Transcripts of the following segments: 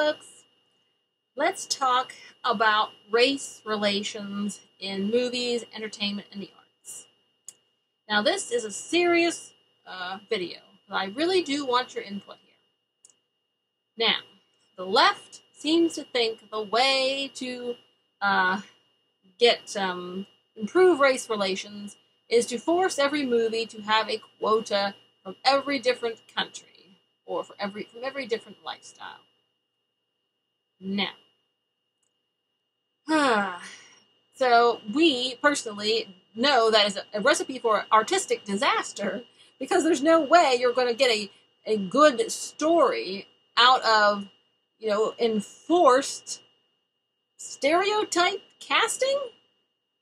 folks, let's talk about race relations in movies, entertainment, and the arts. Now, this is a serious video, but I really do want your input here. Now, the left seems to think the way to improve race relations is to force every movie to have a quota from every different country, or from every different lifestyle. Now, so we personally know that is a recipe for artistic disaster, because there's no way you're going to get a good story out of, enforced stereotype casting.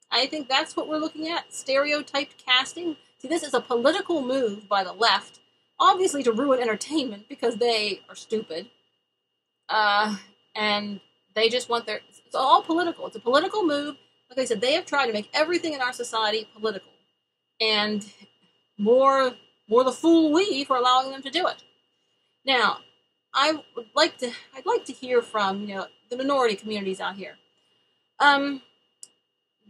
I think that's what we're looking at, stereotyped casting. See, this is a political move by the left, obviously to ruin entertainment because they are stupid. And they just want it's all political. It's a political move. Like I said, they have tried to make everything in our society political. And more the fool we for allowing them to do it. Now, I'd like to hear from, the minority communities out here.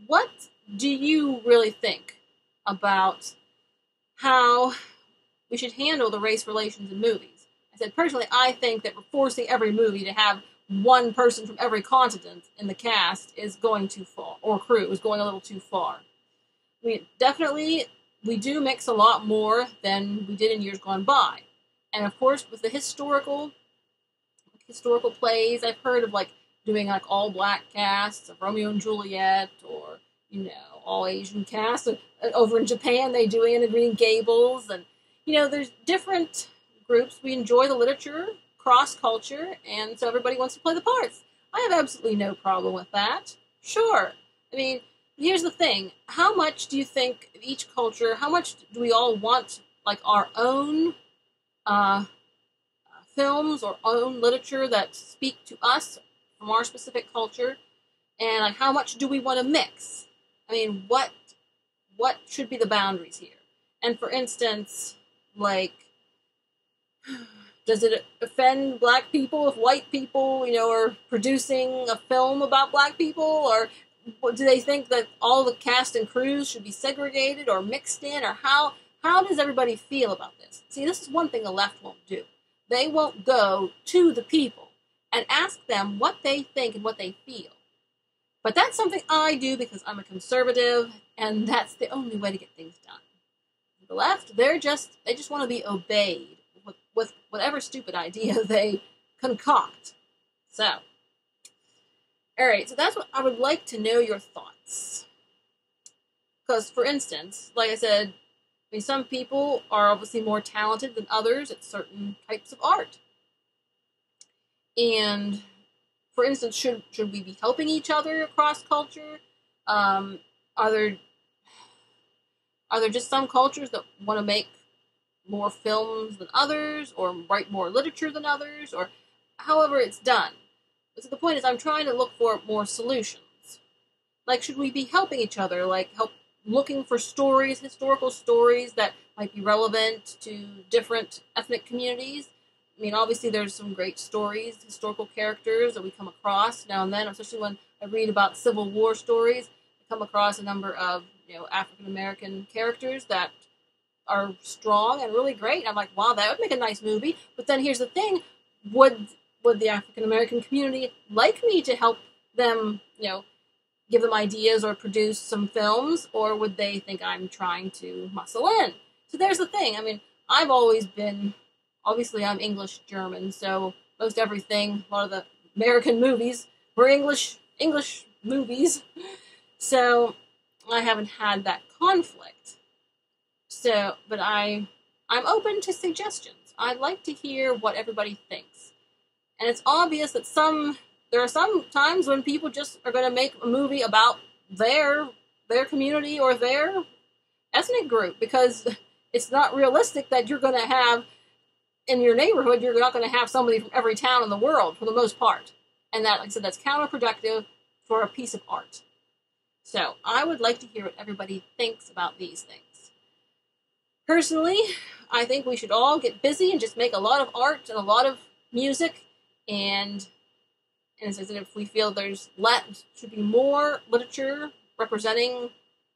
What do you really think about how we should handle the race relations in movies? I said, personally, I think that forcing every movie to have one person from every continent in the cast is going too far, or crew is going a little too far. I mean, definitely, we do mix a lot more than we did in years gone by. And of course, with the historical plays, I've heard of doing all black casts of Romeo and Juliet, or all Asian casts. Over in Japan, they do Anne of Green Gables, and there's different groups. We enjoy the literature, cross culture, and so everybody wants to play the parts. I have absolutely no problem with that. Sure. I mean, here's the thing: how much do you think of each culture? How much do we all want our own films or own literature that speak to us from our specific culture? And how much do we want to mix? I mean, what should be the boundaries here? And for instance, does it offend black people if white people, are producing a film about black people? Or do they think that all the cast and crews should be segregated or mixed in? Or how does everybody feel about this? See, this is one thing the left won't do. They won't go to the people and ask them what they think and what they feel. But that's something I do because I'm a conservative, and that's the only way to get things done. The left, they just want to be obeyed with whatever stupid idea they concoct. So, alright, so that's what I would like to know your thoughts. Because, for instance, like I said, some people are obviously more talented than others at certain types of art. And, for instance, should we be helping each other across culture? Are there just some cultures that want to make more films than others, or write more literature than others, or however it's done? But so the point is, I'm trying to look for more solutions. Should we be helping each other? Looking for stories, historical stories that might be relevant to different ethnic communities. I mean, obviously there's some great stories, historical characters that we come across now and then, especially when I read about Civil War stories. I come across a number of, African-American characters that are strong and really great. I'm like, wow, that would make a nice movie. But then here's the thing, would the African-American community like me to help them, give them ideas or produce some films, or would they think I'm trying to muscle in? So there's the thing. I mean, I've always been, obviously I'm English-German, so most everything, a lot of the American movies were English movies. So I haven't had that conflict. So, but I'm open to suggestions. I'd like to hear what everybody thinks. And it's obvious that there are some times when people just are going to make a movie about their community or their ethnic group, because it's not realistic that you're going to have, in your neighborhood, you're not going to have somebody from every town in the world, for the most part. And that, like I said, that's counterproductive for a piece of art. So, I would like to hear what everybody thinks about these things. Personally, I think we should all get busy and just make a lot of art and a lot of music, and And as I said, if we feel should be more literature representing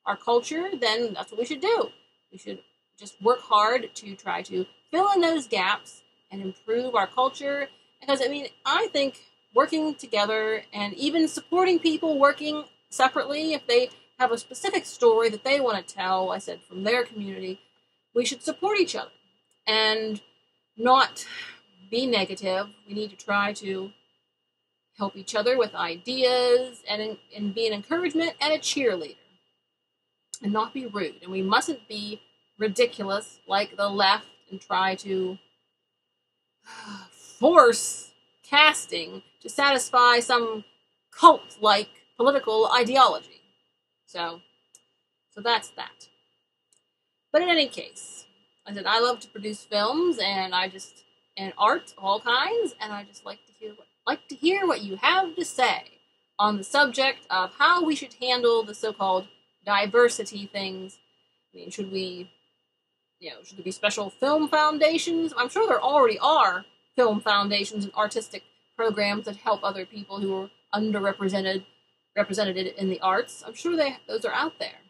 our culture, then that's what we should do. We should just work hard to try to fill in those gaps and improve our culture. Because, I think working together and even supporting people working separately, if they have a specific story that they want to tell, I said, from their community, we should support each other and not be negative. We need to try to help each other with ideas and be an encouragement and a cheerleader and not be rude. And we mustn't be ridiculous like the left and try to force casting to satisfy some cult-like political ideology. So that's that. But in any case, I said I love to produce films and art of all kinds, and I just like to hear what you have to say on the subject of how we should handle the so-called diversity things. Should there be special film foundations? I'm sure there already are film foundations and artistic programs that help other people who are underrepresented in the arts. I'm sure those are out there.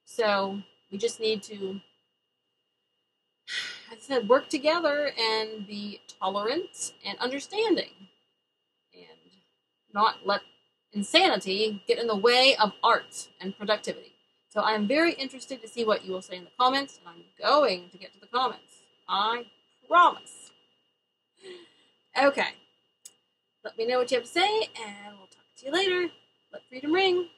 So we just need to, as I said, work together and be tolerant and understanding, and not let insanity get in the way of art and productivity. So I'm very interested to see what you will say in the comments, and I'm going to get to the comments. I promise. Okay. Let me know what you have to say, and we'll talk to you later. Let freedom ring.